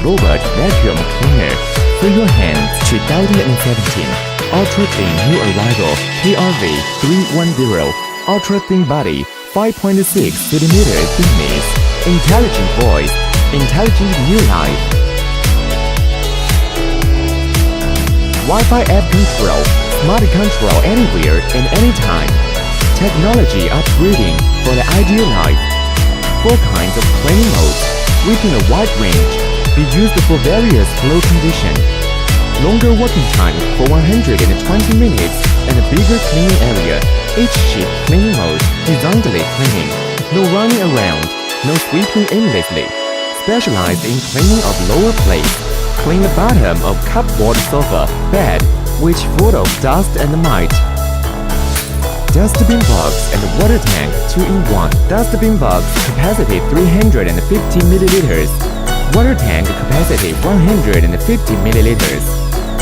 robot vacuum cleaner. For your hands 2017. Ultra thin new arrival KRV210. Ultra thin body, 5.6 cm thickness. Intelligent voice, intelligent new life. Wi-Fi app control, smart control anywhere and anytime. Technology upgrading for the ideal life. 4 kinds of cleaning modes within a wide range. Be used for various flow conditions. Longer working time for 120 minutes and a bigger cleaning area. Each sheet cleaning mode horizontally cleaning. No running around, no sweeping aimlessly. Specialized in cleaning of lower plates. Clean the bottom of cupboard sofa, bed, which full of dust and mite. Dustbin box and water tank 2-in-1. Dustbin box capacity 350 milliliters. Water tank capacity 150 milliliters.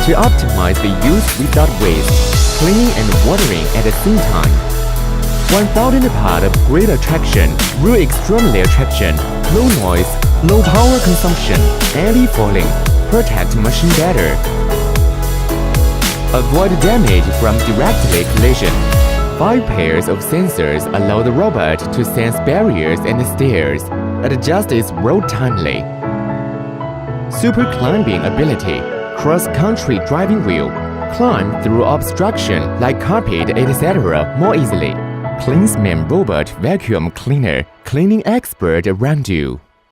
To optimize the use without waste, cleaning and watering at the same time. 1000 part of great attraction, real extremely attraction, low noise, low power consumption, anti-falling, protect machine better. Avoid damage from directly collision. 5 pairs of sensors allow the robot to sense barriers and stairs, adjust its road timely. Super climbing ability, cross-country driving wheel, climb through obstruction like carpet etc. more easily. Klinsmann robot vacuum cleaner, cleaning expert around you.